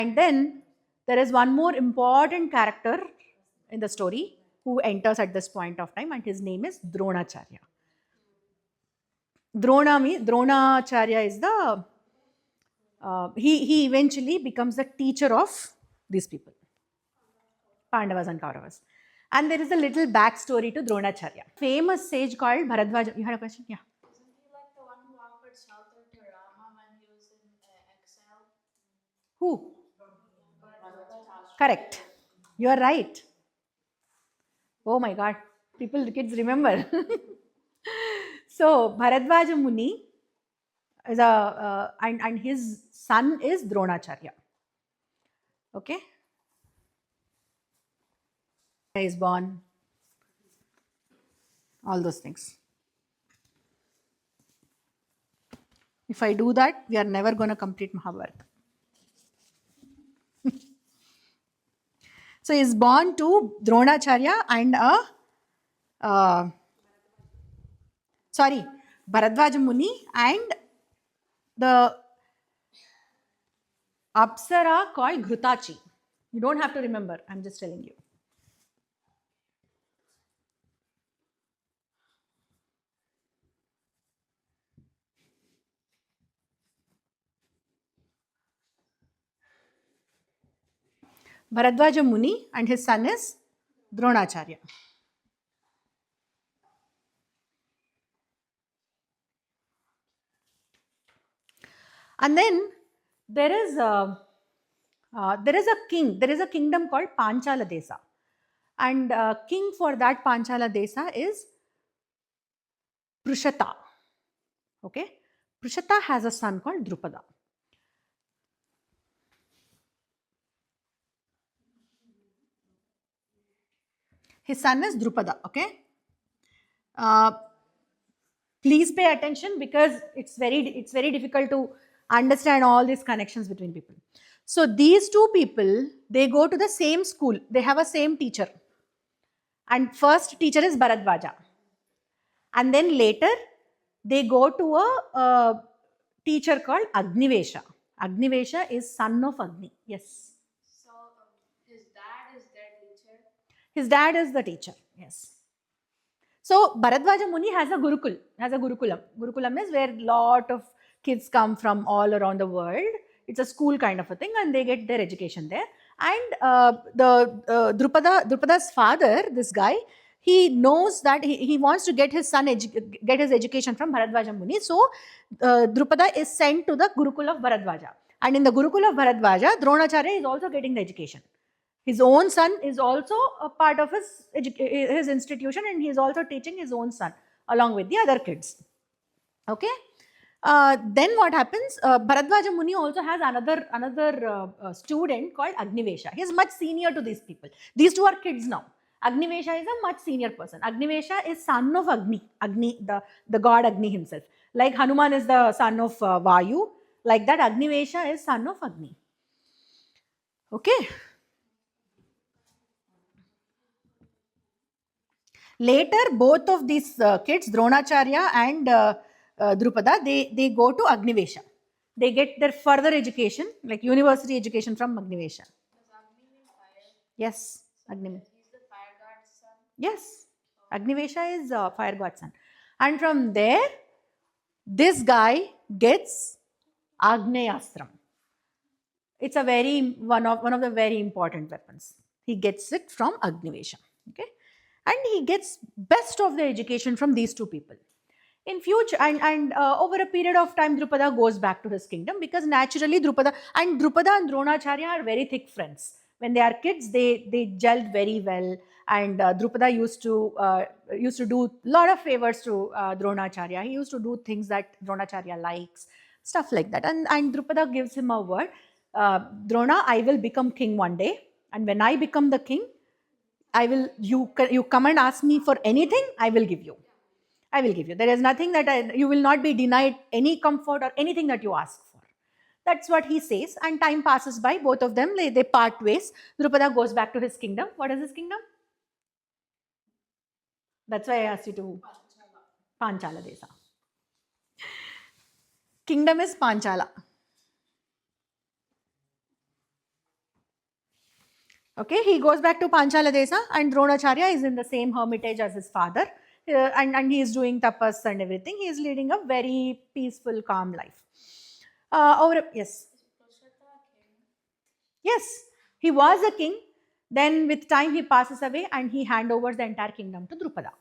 And then there is one more important character in the story who enters at this point of time, and his name is Dronacharya. Dronacharya is the he eventually becomes the teacher of these people, Pandavas and Kauravas. And there is a little backstory to Dronacharya. Famous sage called Bharadwaja. You had a question? Yeah. Isn't he like the one who offered shelter to Rama when he was in exile? Who? Correct. You are right. Oh my God. The kids remember. So, Bharadwaja Muni is and his son is Dronacharya. Okay. He is born. All those things. If I do that, we are never going to complete Mahabharata. So he is born to Dronacharya and Bharadwaja Muni and the Apsara called Ghrutachi. You don't have to remember, I'm just telling you. Bharadwaja Muni and his son is Dronacharya. And then there is a king. There is a kingdom called Panchala Desa, and king for that Panchala Desa is Prushata. Okay, Prushata has a son called Drupada. His son is Drupada. Okay. Please pay attention because it's very difficult to understand all these connections between people. So these two people, they go to the same school. They have a same teacher. And first teacher is Bharadwaja. And then later they go to a teacher called Agnivesha. Agnivesha is son of Agni. Yes. So his dad is their teacher? His dad is the teacher. Yes. So Bharadwaja Muni has a Gurukulam. Gurukulam is where lot of kids come from all around the world. It's a school kind of a thing, and they get their education there. And Drupada's father, this guy, he knows that he wants to get his son get his education from Bharadwaja Muni. So Drupada is sent to the Gurukul of Bharadwaja, and in the Gurukul of Bharadwaja, Dronacharya is also getting the education. His own son is also a part of his institution, and he is also teaching his own son along with the other kids. Okay. Then what happens? Bharadwaja Muni also has another student called Agnivesha. He is much senior to these people. These two are kids now. Agnivesha is a much senior person. Agnivesha is son of Agni, the god Agni himself. Like Hanuman is the son of Vayu, like that Agnivesha is son of Agni. Okay. Later, both of these kids, Dronacharya and Drupada, they go to Agnivesha. They get their further education, like university education from Agnivesha. Does Agni mean fire? Yes, Agnivesha. He's the fire god's son? Yes, Agnivesha is fire god's son. And from there, this guy gets Agneyastram. It's a one of the very important weapons. He gets it from Agnivesha. Okay. And he gets best of the education from these two people. In future, and over a period of time, Drupada goes back to his kingdom because naturally Drupada and Dronacharya are very thick friends. When they are kids, they gelled very well, and Drupada used to do a lot of favors to Dronacharya. He used to do things that Dronacharya likes, stuff like that. And Drupada gives him a word, Drona, I will become king one day, and when I become the king, you come and ask me for anything, I will give you. There is nothing that you will not be denied any comfort or anything that you ask for. That's what he says. And time passes by. Both of them, they part ways. Drupada goes back to his kingdom. What is his kingdom? That's why I asked you to. Panchala Desa. Kingdom is Panchala. Okay, he goes back to Panchala Desa, and Dronacharya is in the same hermitage as his father, and he is doing tapas and everything. He is leading a very peaceful, calm life. Yes, yes, he was a king. Then, with time, he passes away, and he hand over the entire kingdom to Drupada.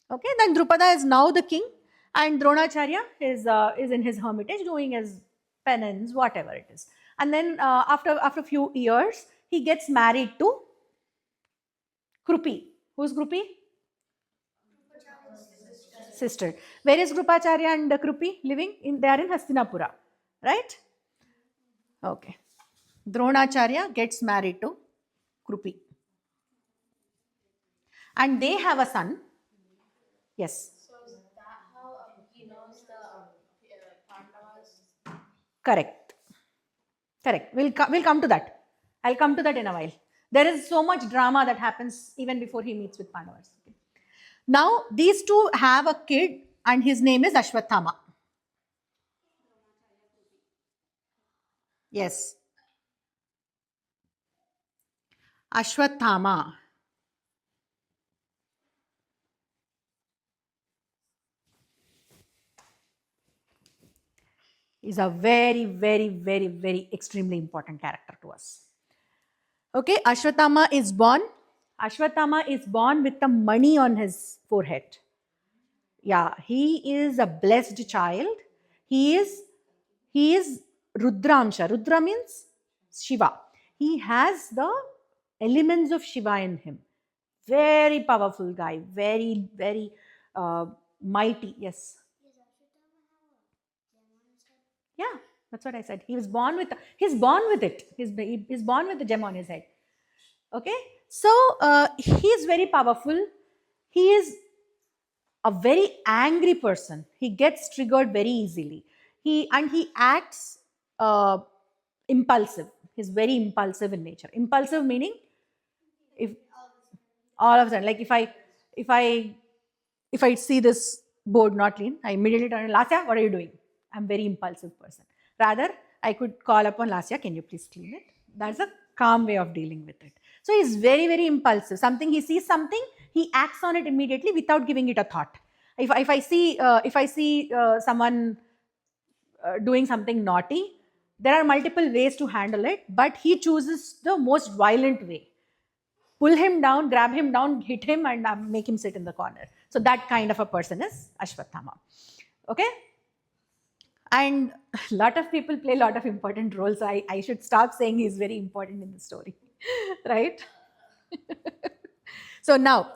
Okay, then Drupada is now the king, and Dronacharya is in his hermitage doing his penance, whatever it is. And then after a few years, he gets married to Krupi. Who's Krupi? Sister. Where is Krupacharya and Krupi living? They are in Hastinapura, right? Okay. Dronacharya gets married to Krupi, and they have a son. Yes, So is that how he knows the Pandavas? correct. Correct. We'll come to that. I'll come to that in a while. There is so much drama that happens even before he meets with Pandavas. Okay. Now, these two have a kid, and his name is Ashwathama. Yes. Ashwathama is a very, very, very, very extremely important character to us. Okay, Ashwathama is born. Ashwathama is born with the money on his forehead. Yeah, he is a blessed child. He is Rudramsha. Rudra means Shiva. He has the elements of Shiva in him. Very powerful guy. Very, very mighty. Yes. Yeah, that's what I said. He was born with. He's born with it. He's born with the gem on his head. Okay, so he is very powerful. He is a very angry person. He gets triggered very easily. He acts impulsive. He's very impulsive in nature. Impulsive meaning, if all of a sudden, like if I see this board not clean, I immediately turn to Lasya, what are you doing? I'm very impulsive person. Rather, I could call upon Lasya, can you please clean it? That's a calm way of dealing with it. So he's very, very impulsive. He sees something, he acts on it immediately without giving it a thought. If I see someone doing something naughty, there are multiple ways to handle it, but he chooses the most violent way. Pull him down, grab him down, hit him, and make him sit in the corner. So that kind of a person is Ashwathama. Okay? And a lot of people play a lot of important roles. So I should stop saying he's very important in the story. Right? So now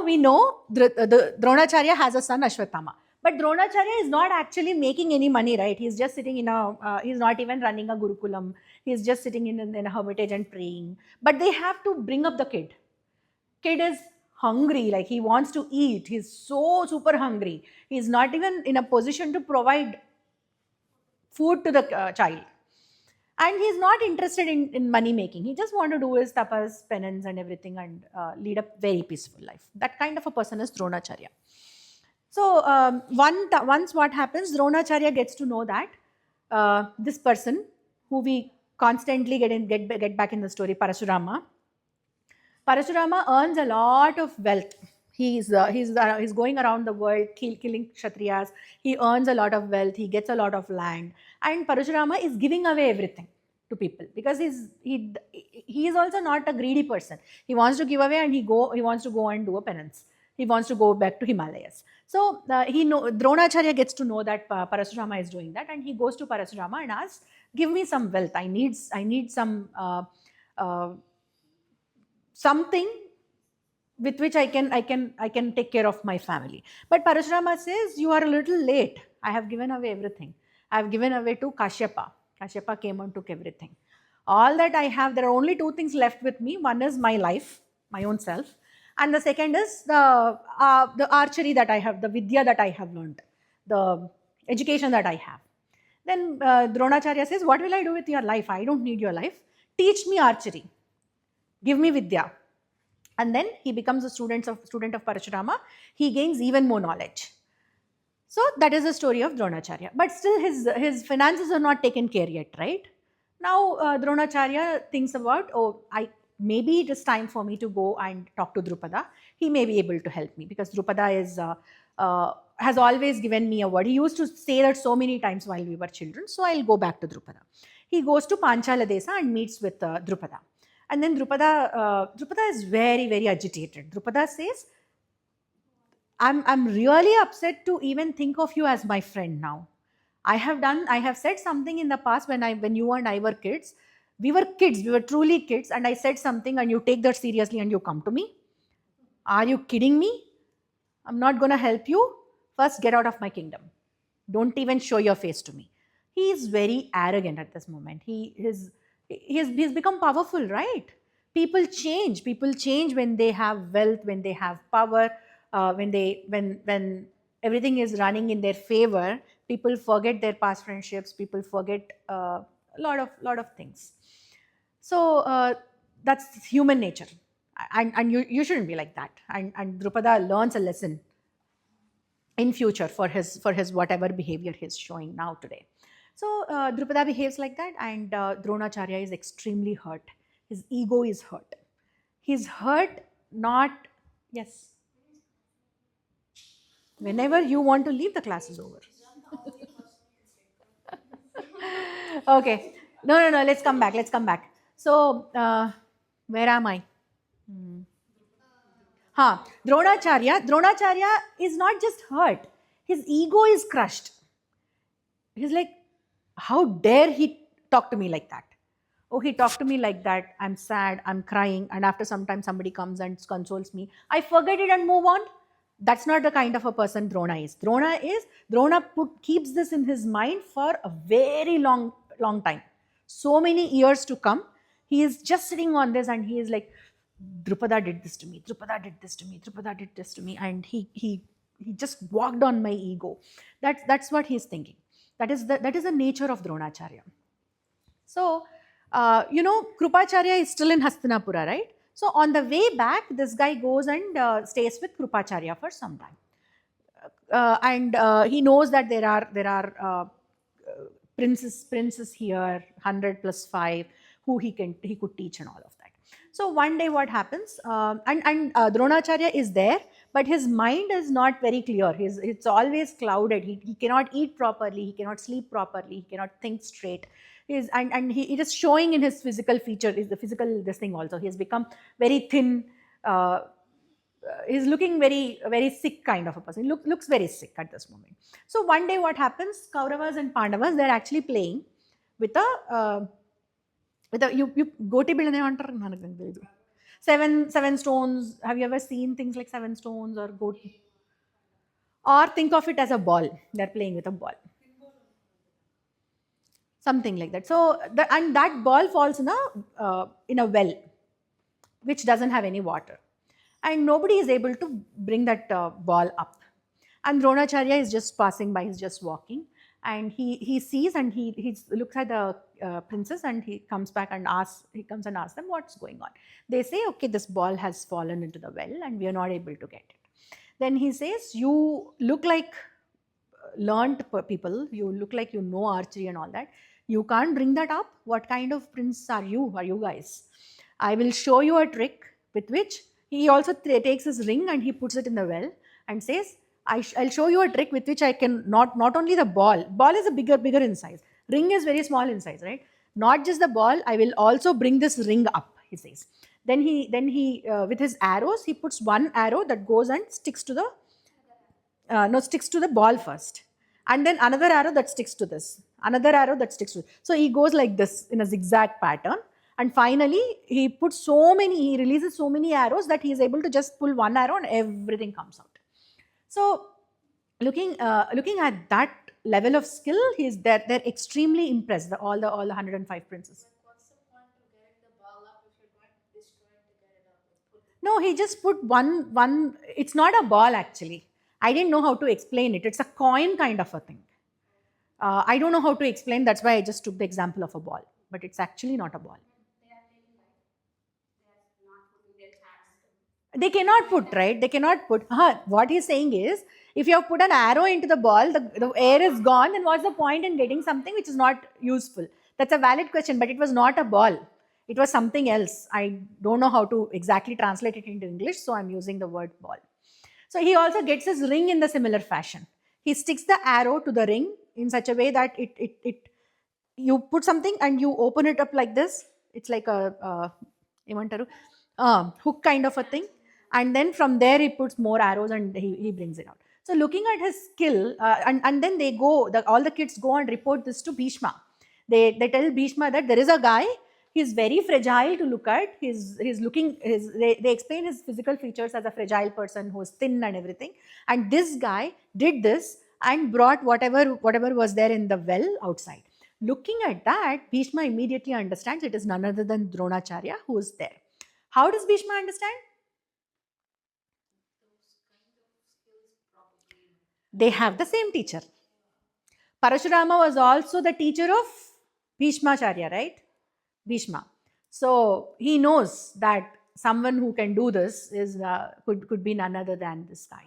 we know the Dronacharya has a son Ashwathama. But Dronacharya is not actually making any money, right? He's just sitting in he's not even running a Gurukulam. He's just sitting in a hermitage and praying. But they have to bring up the kid. Kid is hungry, like he wants to eat. He's so super hungry. He's not even in a position to provide food to the child. And he's not interested in money making. He just wants to do his tapas, penance, and everything, and lead a very peaceful life. That kind of a person is Dronacharya. So once what happens, Dronacharya gets to know that this person, who we constantly get back in the story, Parasurama earns a lot of wealth. He's going around the world killing Kshatriyas. He earns a lot of wealth. He gets a lot of land, and Parashurama is giving away everything to people because he is also not a greedy person. He wants to give away, and he wants to go and do a penance. He wants to go back to Himalayas. So Dronacharya gets to know that Parashurama is doing that, and he goes to Parashurama and asks, "Give me some wealth. I need some something with which I can take care of my family." But Parashurama says, "You are a little late. I have given away everything. I have given away to Kashyapa. Kashyapa came and took everything. All that I have, there are only two things left with me. One is my life, my own self, and the second is the archery that I have, the vidya that I have learned, the education that I have." Then Dronacharya says, "What will I do with your life? I don't need your life. Teach me archery. Give me vidya." And then he becomes a student of Parashurama. He gains even more knowledge. So that is the story of Dronacharya. But still his finances are not taken care yet, right? Now Dronacharya thinks about, oh, maybe it is time for me to go and talk to Drupada. He may be able to help me because Drupada has always given me a word. He used to say that so many times while we were children. So I'll go back to Drupada. He goes to Panchala Desa and meets with Drupada. And then Drupada is very, very agitated. Drupada says, I'm really upset to even think of you as my friend now. I have said something in the past when you and I were kids. We were truly kids, and I said something and you take that seriously and you come to me. Are you kidding me? I'm not gonna help you. First get out of my kingdom. Don't even show your face to me. He is very arrogant at this moment. He's become powerful, right? People change when they have wealth, when they have power, when everything is running in their favor. People forget their past friendships, people forget a lot of things. So that's human nature, and you shouldn't be like that. And Drupada learns a lesson in future for his whatever behavior he's showing now today. So Drupada behaves like that, and Dronacharya is extremely hurt. His ego is hurt. He's hurt, not yes. Whenever you want to leave, the class is over. Okay. No. Let's come back. Let's come back. So, where am I? Dronacharya is not just hurt. His ego is crushed. He's like, how dare he talk to me like that? Oh, he talked to me like that. I'm sad, I'm crying, and after some time somebody comes and consoles me. I forget it and move on. That's not the kind of a person Drona is. Drona keeps this in his mind for a very long time. So many years to come. He is just sitting on this and he is like, Drupada did this to me, Drupada did this to me, Drupada did this to me, and he just walked on my ego. That's what he's thinking. That is the nature of Dronacharya. So, Krupacharya is still in Hastinapura, right? So, on the way back, this guy goes and stays with Krupacharya for some time. And he knows that there are princes here, 100 plus 5, who he could teach and all of that. So one day what happens, and Dronacharya is there, but his mind is not very clear. It's always clouded. He cannot eat properly, he cannot sleep properly, he cannot think straight. It is showing in his physical feature, is the physical this thing also. He has become very thin. He's looking very sick kind of a person. He looks very sick at this moment. So one day what happens, Kauravas and Pandavas, they're actually playing with a you goti bildane antaru nanaku telidu. Seven stones. Have you ever seen things like 7 stones or goti? Or think of it as a ball. They're playing with a ball. Something like that. So that ball falls in a well which doesn't have any water, and nobody is able to bring that ball up. And Dronacharya is just passing by, he's just walking, and he sees, and he looks at the princess, and he comes and asks them what's going on. They say, okay, this ball has fallen into the well and we are not able to get it. Then he says, you look like learned people, you look like you know archery and all that. You can't bring that up. What kind of prince are you guys? I will show you a trick with which he also takes his ring and he puts it in the well and says, I'll show you a trick with which I can not only the ball is a bigger in size, ring is very small in size, right? Not just the ball, I will also bring this ring up, he says. Then he with his arrows, he puts one arrow that goes and sticks to the ball first, and then another arrow that sticks to this, another arrow that sticks to it. So he goes like this in a zigzag pattern, and finally he releases so many arrows that he is able to just pull one arrow and everything comes out. So looking at that level of skill, they're extremely impressed, all the 105 princes. What's the point of getting the ball up if you're going to destroy it to get it up? No, he just put one. It's not a ball actually. I didn't know how to explain it. It's a coin kind of a thing. I don't know how to explain. That's why I just took the example of a ball. But it's actually not a ball. They are taking they are not putting their hands. They cannot put, right? They cannot put. What he's saying is, if you have put an arrow into the ball, the air is gone, then what's the point in getting something which is not useful? That's a valid question, but it was not a ball. It was something else. I don't know how to exactly translate it into English, so I'm using the word ball. So he also gets his ring in the similar fashion. He sticks the arrow to the ring in such a way that it you put something and you open it up like this. It's like a ఏమంటారు, hook kind of a thing, and then from there he puts more arrows and he brings it out. So looking at his skill, and then they go, all the kids go and report this to Bhishma. They tell Bhishma that there is a guy, he's very fragile to look at. He's looking, they explain his physical features as a fragile person who's thin and everything. And this guy did this and brought whatever was there in the well outside. Looking at that, Bhishma immediately understands it is none other than Dronacharya who is there. How does Bhishma understand? They have the same teacher. Parashurama was also the teacher of Bhishmacharya, right? Bhishma. So he knows that someone who can do this is could be none other than this guy,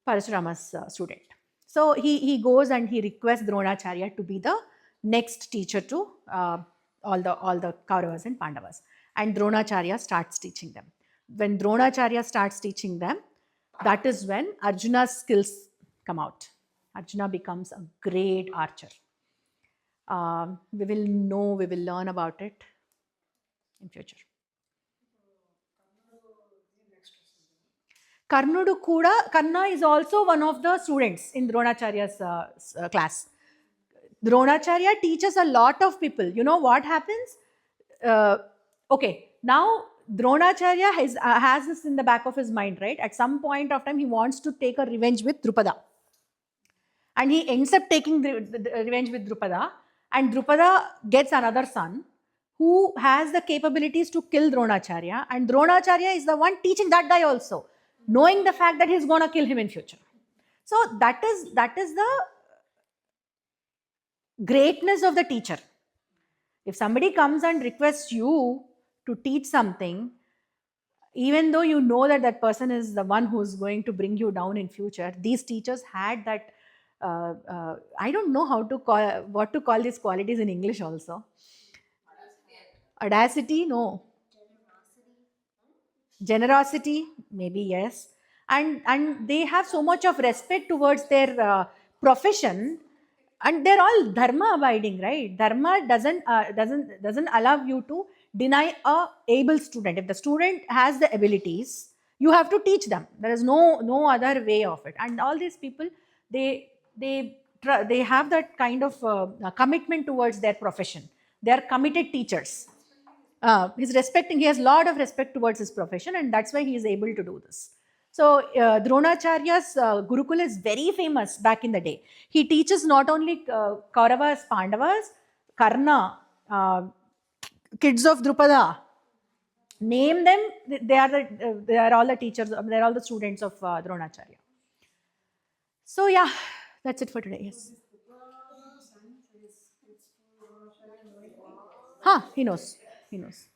Parashurama's student. So he goes and he requests Dronacharya to be the next teacher to all the Kauravas and Pandavas. And Dronacharya starts teaching them. When Dronacharya starts teaching them, that is when Arjuna's skills come out. Arjuna becomes a great archer. We will learn about it in future. Karna is also one of the students in Dronacharya's class. Dronacharya teaches a lot of people. You know what happens? Okay, now Dronacharya has this in the back of his mind, right? At some point of time, he wants to take a revenge with Drupada. And he ends up taking the revenge with Drupada. And Drupada gets another son who has the capabilities to kill Dronacharya. And Dronacharya is the one teaching that guy also, knowing the fact that he's going to kill him in future. So that is the greatness of the teacher. If somebody comes and requests you to teach something, even though you know that that person is the one who's going to bring you down in future, these teachers had that, I don't know what to call these qualities in English also. Audacity, no. Generosity, maybe yes. And they have so much of respect towards their profession, and they're all dharma abiding, right? Dharma doesn't allow you to deny a able student. If the student has the abilities, you have to teach them. There is no other way of it. And all these people, they have that kind of commitment towards their profession. They are committed teachers. He has a lot of respect towards his profession, and that's why he is able to do this. So Dronacharya's Gurukula is very famous back in the day. He teaches not only Kauravas, Pandavas, Karna, kids of Drupada. Name them; they are all the teachers. They are all the students of Dronacharya. So yeah, that's it for today. Yes. He knows. He knows.